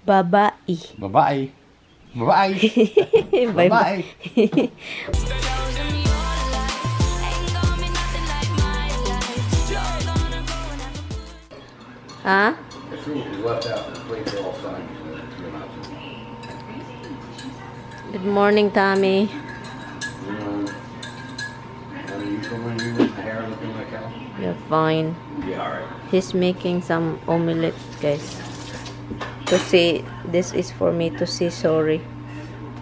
Babae. Babae. Babae. Bye-bye. Huh? The fruit is left out. The plates are all signed. Good morning, Tommy. Are you coming in with the hair looking like hell? You're fine. Yeah, alright. He's making some omelette, guys. To say, this is for me to say sorry.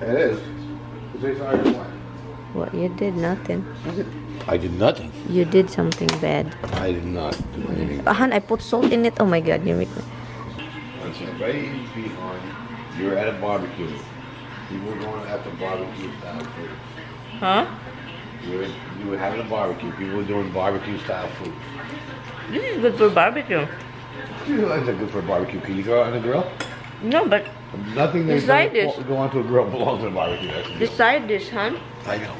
It is. Say sorry for what? What you did? Nothing. I did nothing. You did something bad. I did not do anything. Han, I put salt in it. Oh my God, you make me. Listen, right behind, you're at a barbecue. People were going after barbecue style food. Huh? You were having a barbecue. People were doing barbecue style food. This is good for barbecue. You realize they're good for a barbecue. Can you go out on a grill? No, but nothing that go onto a grill belongs to a barbecue. decide this, huh? I know.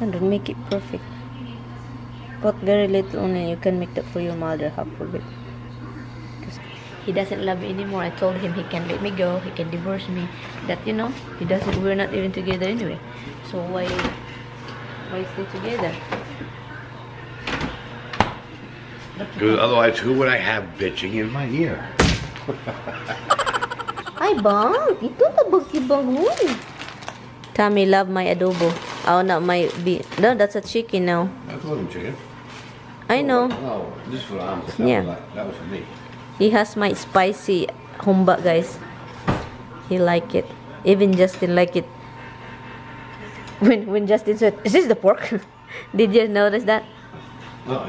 And don't make it perfect. Put very little only. You can make that for your mother, half of it. He doesn't love me anymore. I told him he can let me go. He can divorce me. That, you know, he doesn't. We're not even together anyway. So why stay together? Because otherwise, who would I have bitching in my ear? Ay, bang! Ito tabag si Bangun. Tommy love my adobo. Oh, not my beef. No, that's a chicken now. That wasn't chicken. I know. No, this is fil-am. Yeah. That was for me. He has my spicy humba, guys. He like it. Even Justin like it. When Justin said, "Is this the pork?" Did you notice that? No,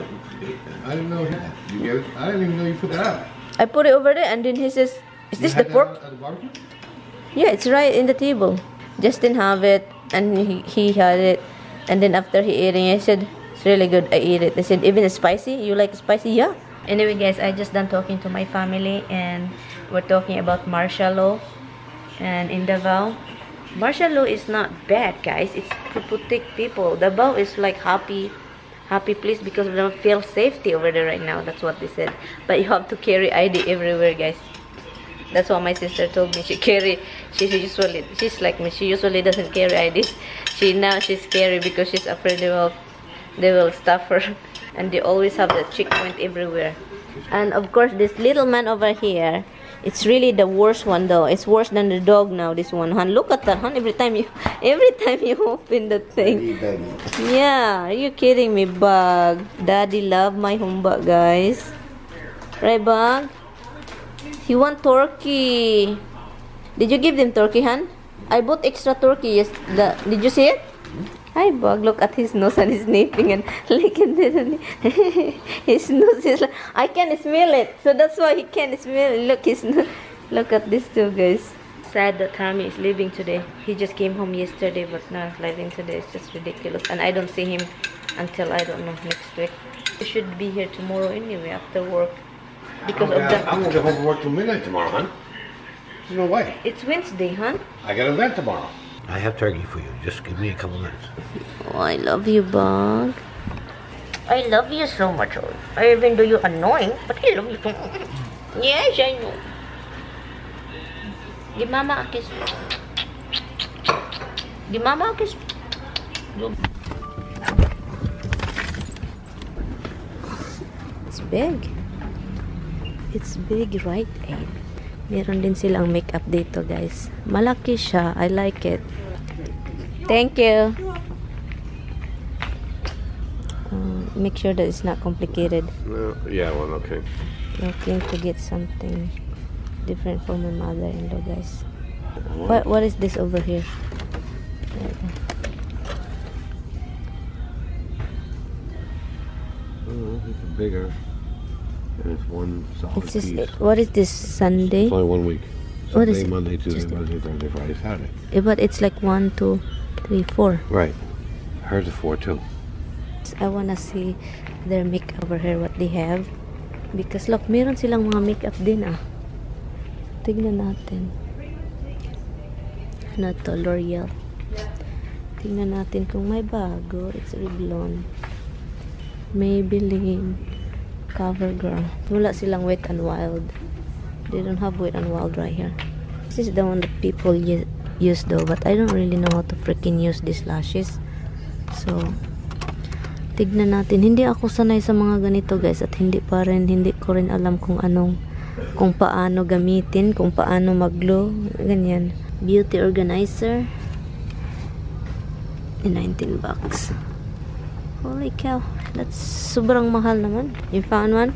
I didn't know that. You gave it. I didn't even know you put that out. I put it over there, and then he says, "Is this the pork?" At the barbecue? Yeah, it's right in the table. Justin have it, and he had it, and then after he ate it, I said, "It's really good." I ate it. I said, "Even it's spicy? You like spicy?" Yeah. Anyway, guys, I just done talking to my family, and we're talking about martial law and in Davao. Martial law is not bad, guys. It's to protect people. Davao is like happy place because we don't feel safety over there right now. That's what they said. But you have to carry ID everywhere, guys. That's what my sister told me. She's like me. She usually doesn't carry IDs. She's scary because she's afraid they will stop her. And they always have the checkpoint everywhere. And of course, this little man over here, it's really the worst one though. It's worse than the dog now. This one, hon. Look at that, hon. Every time you open the thing. Yeah, are you kidding me, Bug? Daddy love my humba, guys. Right, Bug? He want turkey. Did you give them turkey, hon? I bought extra turkey. Yes. Did you see it? Hi, Bug. Look at his nose and he's sniffing and licking it. His nose is like, I can smell it. So that's why he can't smell it. Look, his nose. Look at this too, guys. Sad that Tommy is leaving today. He just came home yesterday, but now he's leaving today. It's just ridiculous. And I don't see him until, I don't know, next week. He should be here tomorrow anyway after work. Because of that. I'm going to go home from work till midnight tomorrow, hon. There's no way. It's Wednesday, hon. I got an event tomorrow. I have turkey for you. Just give me a couple minutes. Oh, I love you, Bug. I love you so much. Even though you're annoying, but I love you so much. Yes, I know. Give Mama a kiss. Give Mama a kiss. It's big. It's big, right? Meron din silang makeup dito, guys. Malaki siya. I like it. Thank you. Make sure that it's not complicated. Yeah, well, okay. Looking to get something different for my mother-in-law, guys. What is this over here? It's bigger. And it's one solid piece. What is this, Sunday? It's only 1 week. What is it? Monday, Tuesday, Wednesday, Thursday, Friday, Saturday. Yeah, but it's like 1, 2, 3, 4. Right. Hers is 4 too. I wanna see their makeup over here, what they have. Because look, meron silang mga makeup din ah. Tignan natin. Ano to? L'Oreal. Tignan natin kung may bago. It's Revlon. Maybelline. CoverGirl. Wala silang Wet n Wild. They don't have Wet n Wild right here. This is the one that people use though, but I don't really know how to freaking use these lashes. So, tignan natin. Hindi ako sanay sa mga ganito guys, at hindi ko rin alam kung paano gamitin, kung paano mag-glue, ganyan. Beauty organizer. 19 bucks. Holy cow, that's sobrang mahal naman. You found one?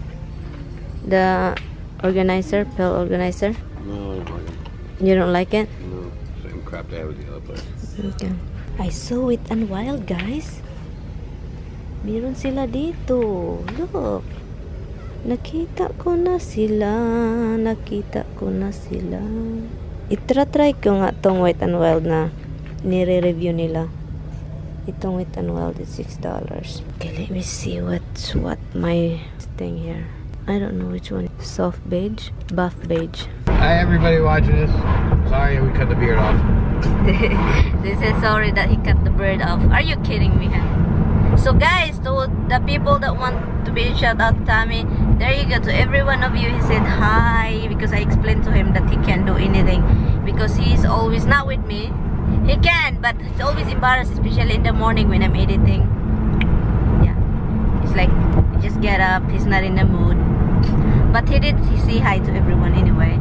The organizer, pill organizer? No, I don't like it. You don't like it? No, same crap they have at the other place. Okay. I saw Wet n Wild, guys. Meron sila dito. Look. Nakita ko na sila. Itra-try ko nga tong Wet n Wild na nire-review nila. Itong Wet n Wild is $6. Okay, let me see what's my thing here. I don't know which one. Soft beige, buff beige. Hi everybody watching this. Sorry we cut the beard off. They said sorry that he cut the beard off. Are you kidding me? So guys, to the people that want to be shout out to Tommy, there you go. To every one of you, he said hi because I explained to him that he can't do anything because he's always not with me. He can, but he's always embarrassed, especially in the morning when I'm editing. Yeah, it's like he just get up, he's not in the mood. But he did say hi to everyone anyway.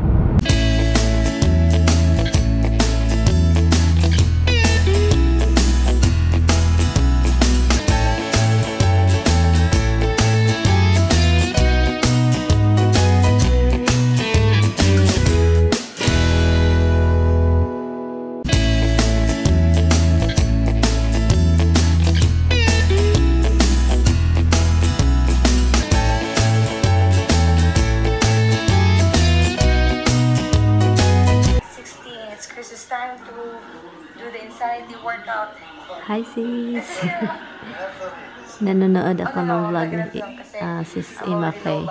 Hi sis! Nanonood ako ng vlog ni sis Ima Faye.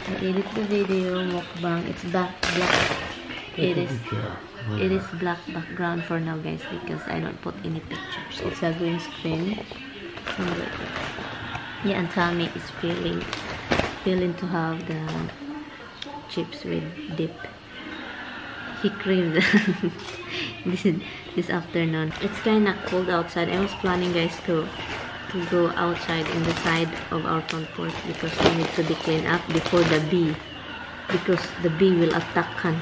I edit the video mukbang. It's black. It is black background for now, guys, because I don't put any pictures. It's a green screen. Yeah, and Tommy is feeling to have the chips with dip. He craved this afternoon. It's kind of cold outside. I was planning, guys, to go outside in the side of our front porch because we need to be cleaned up before the bee, because the bee will attack us.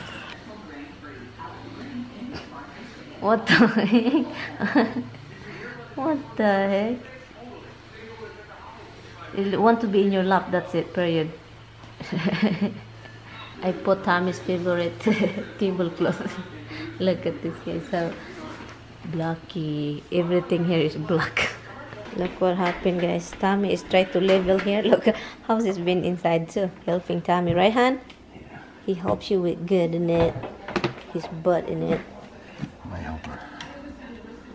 What the heck? What the heck? You want to be in your lap, that's it, period. I put Tommy's favorite tablecloth. Look at this, guys, how blocky. Everything here is black. Look what happened, guys. Tommy is trying to level here. Look how he's been inside too, helping Tommy, right, Han? He helps you with good in it. His butt in it. My helper.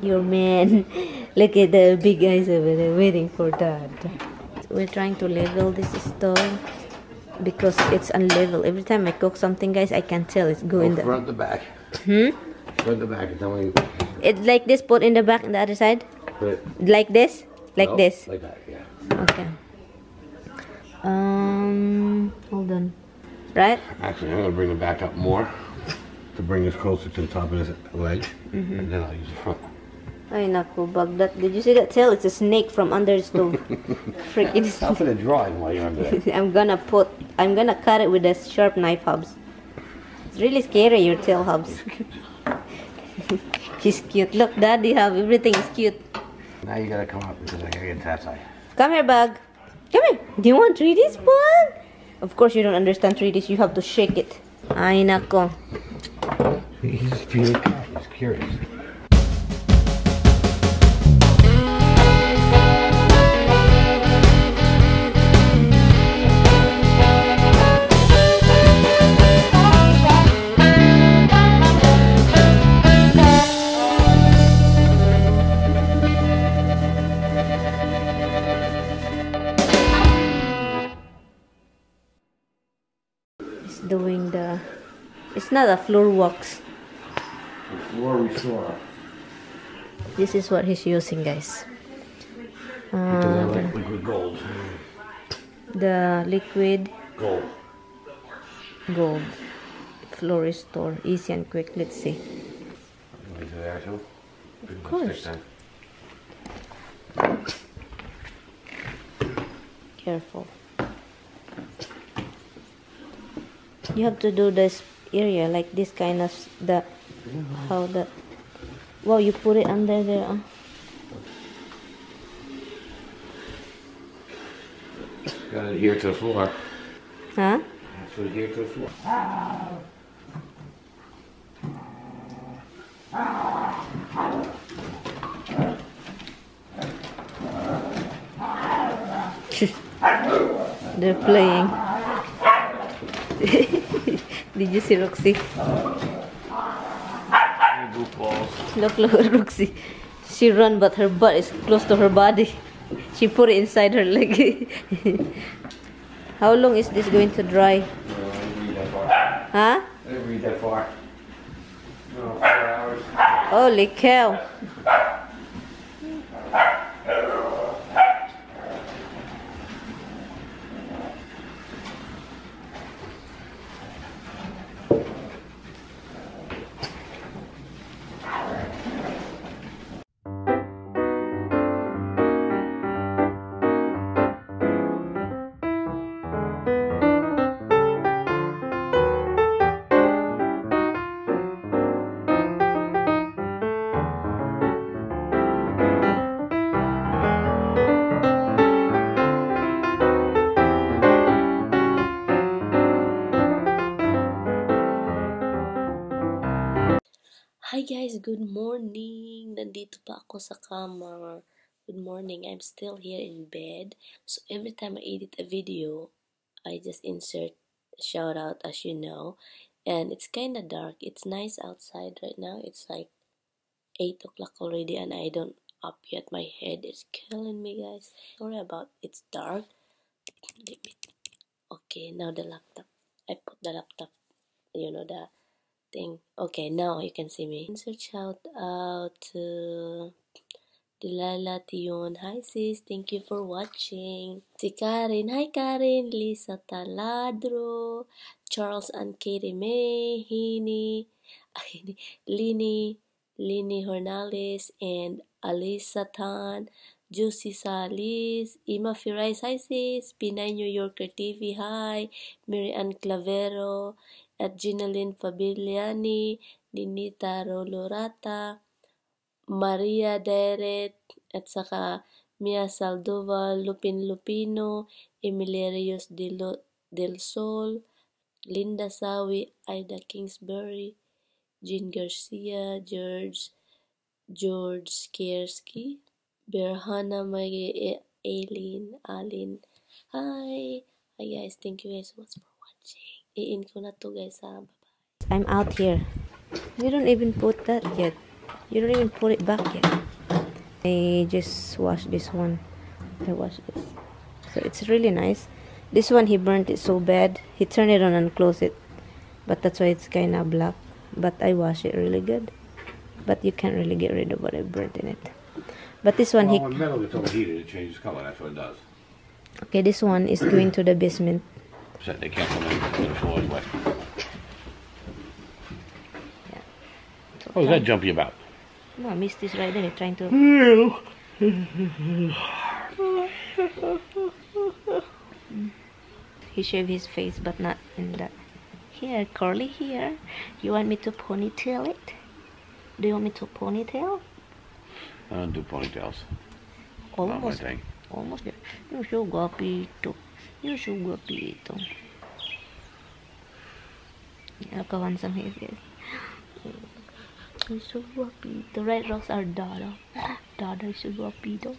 Your man. Look at the big eyes over there waiting for Dad. We're trying to level this stove because it's unlevel. Every time I cook something, guys, I can tell it's going the front the back. Front the back. Tell me. It's like this. Put in the back and the other side. Put like this. Like this. Like that, yeah. Okay. Hold on. Right? Actually, I'm gonna bring the back up more to bring this closer to the top of his leg, and then I'll use the front. Ay naku, Bagdat. Did you see that tail? It's a snake from under the stove. Freaking Stop for the drawing while you're under there. I'm gonna cut it with a sharp knife, Hubs. It's really scary, your tail, Hubs. He's cute. Look, Daddy, Hub, everything is cute. Now you gotta come up because I gotta get tats eye. Come here, Bug. Come here. Do you want 3Ds, Bug? Of course you don't understand 3Ds. You have to shake it. Ay nako. He's curious. doing the... It's not a floor wax. The floor restore. This is what he's using, guys. Because I like liquid gold. The liquid gold. floor restore, easy and quick. Let's see. Is it there too? Of course. Careful. You have to do this area like this kind of the how the. Wow, you put it under there. Gotta adhere to the floor. Huh? So adhere to the floor. They're playing. Did you see Roxy? Look at Roxy. She run, but her butt is close to her body. She put it inside her leg. How long is this going to dry? Huh? I didn't read that far. No, 4 hours. Holy cow. Hi guys, good morning. Nandito pa ako sa kama. Good morning. I'm still here in bed. So every time I edit a video, I just insert a shout out, as you know. And it's kind of dark. It's nice outside right now. It's like 8 o'clock already and I don't up yet. My head is killing me, guys. Sorry about it's dark. Okay, now the laptop. I put the laptop, you know, the thing. Okay, now you can see me. Insert shout out to Dilala Tion. Hi sis, thank you for watching. Si Karen, hi Karen. Lisa Taladro, Charles and Katie May, Lini Hornales, and Alisa Tan, Juicy Salis, Ima Firais, hi sis. Pinay New Yorker TV, hi. MaryAnn Clavero, at Ginalyn Fabigliani, Ninita Rolorata, Maria Deret, at saka Mia Saldoval, Lupin Lupino, Emilerios del Sol, Linda Sawi, Ida Kingsbury, Jean Garcia, George Skierski, Berhana May, Alin. Hi guys, thank you guys so much for watching. I-in ko na to guys. I'm out here. You don't even put that yet. You don't even put it back yet. I just washed this one. I washed this. So it's really nice. This one he burnt it so bad. He turned it on and closed it. But that's why it's kind of black. But I wash it really good. But you can't really get rid of what I burnt in it. But this one when metal gets overheated, it changes color. That's what it does. Okay, this one is going to the basement. So they can't come in when the floor is wet. Yeah. So What was that jumpy about? No, I missed this right there. Trying to... He shaved his face, but not in that. Here, curly hair. You want me to ponytail it? Do you want me to ponytail? I don't do ponytails. Almost. Not my thing. Almost there. You're so guapito. You're so guapito. Look how handsome he is, guys. You're so guapito. Right, Rox? Our Dada. Dada is so guapito.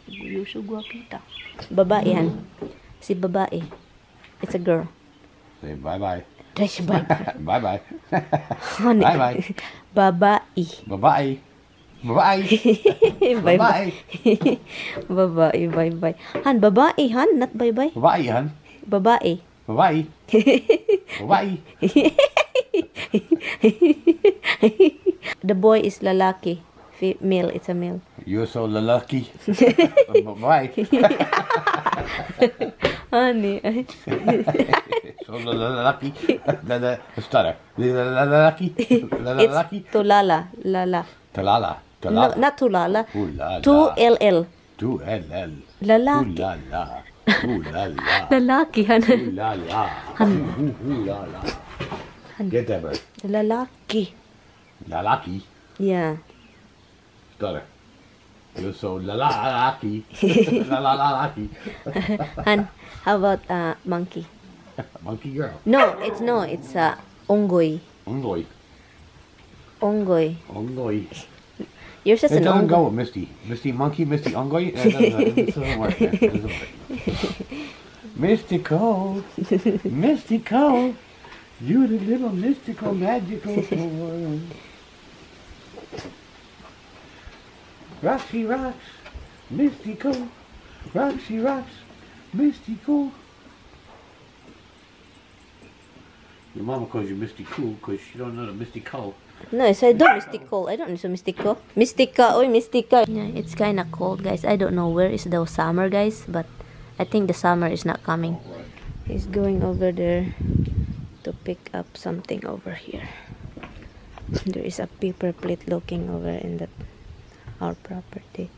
You're so guapita. Babae yan. Si babae. It's a girl. Say bye-bye. That's bye-bye. Bye-bye. Honey. Bye-bye. Babae. Bye-bye. Bye-bye. Bye-bye. Babae, bye-bye. Han, babae, Han, not bye-bye. Babae, han. Babae. Bye-bye. Bye-bye. The boy is lalaki. Male, it's a male. You're so lucky. Bye. Honey. So lucky. Stutter. Lucky. It's tulala. Lala. Talala. No, not tulala. Ooh-la-la. 2LL. 2LL. Lalaki. Ooh-la-la. Ooh-la-la. Lalaki, han. Ooh-la-la. Ooh-la-la. Get that bird. Lalaki. Lalaki. Yeah. Stutter. You're so lalaki. Lalaki. Han, how about monkey? Monkey girl. No, it's onggoy. Ongoy. Onggoy. Ongoy. You're just It an doesn't onggoy. go with Misty. Misty Monkey, Misty Ongoy. It doesn't work. It doesn't work. Mystical. Mystical. You the little mystical, magical boy. Roxy rocks. Mystical. Roxy rocks. Mystical. Your mama calls you Misty Cool because she don't know the Misty Cool. No, I said don't mystical. I don't know so mystical. Mystica, oi mystica. Yeah, it's kind of cold, guys. I don't know where is the summer, guys, but I think the summer is not coming. He's going over there to pick up something over here. There is a paper plate looking over in our property.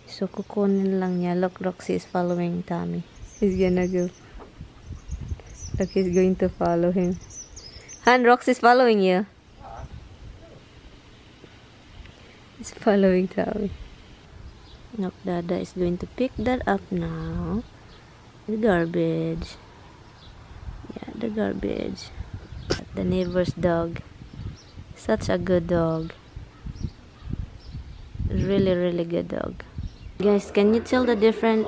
So kukunin lang niya. Look, Roxy is following Tommy. He's gonna go. Look, he's going to follow him. Han, Roxy is following you. He's following Tommy. Look, Dada is going to pick that up now. The garbage. Yeah, the garbage. The neighbor's dog. Such a good dog. Really, really good dog. Guys, can you tell the difference?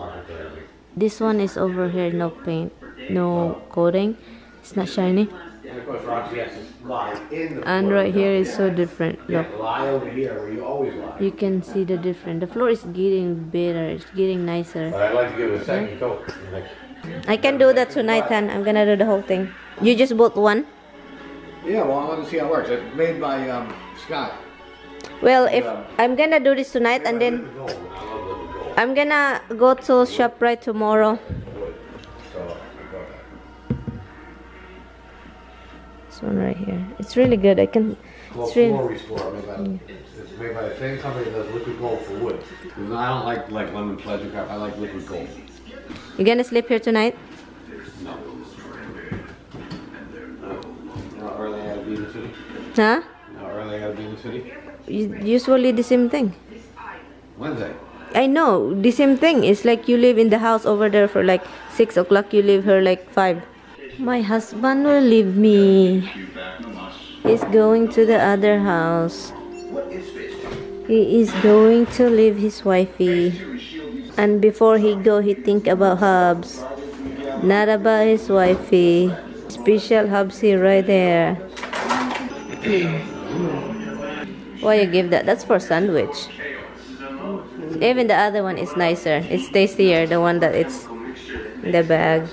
This one is over here, no paint, no coating. It's not shiny. And of course, Roxy has to lie in the And right here is so different. Look, lie over here where you always lie. you can see the difference. The floor is getting better. It's getting nicer. But I'd like to give it a second coat. I can do that tonight, Han. I'm gonna do the whole thing. You just bought one? Yeah, well, I want to see how it works. It's made by Scott. Well, if I'm gonna do this tonight, and then I'm gonna go to ShopRite tomorrow. This one right here. It's really good. I can. Well, It's really. floor restore. It's made by the same company that does liquid gold for wood. Because I don't like lemon pledge and crap. I like liquid gold. You gonna sleep here tonight? No. How early I gotta be in the city? Huh? How early I gotta be in the city? Usually the same thing. Wednesday. I know, the same thing. It's like you live in the house over there for like 6 o'clock. You leave her like 5. My husband will leave me. He's going to the other house. He is going to leave his wifey. And before he go, he think about Hubs. Not about his wifey. Special Hubsy right there. Why you give that? That's for sandwich. Even the other one is nicer. It's tastier, the one that it's in the bag.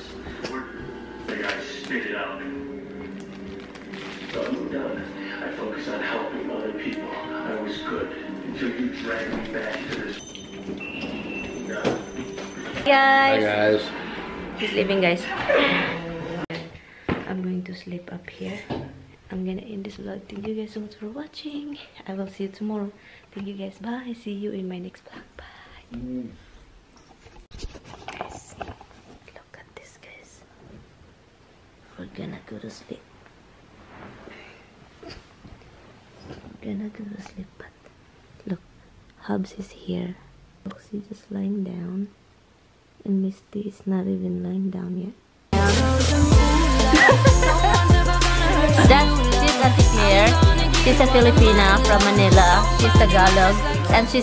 Hi Guys, guys. he's leaving, guys. I'm going to sleep up here. I'm gonna end this vlog. Thank you guys so much for watching. I will see you tomorrow. Thank you guys. Bye. See you in my next vlog. Bye. Guys, look at this, guys. We're gonna go to sleep. We're gonna go to sleep, but look, Hubs is here. She's just lying down, and Misty is not even lying down yet. She's Ate Claire. She's a Filipina from Manila. She's Tagalog, and she's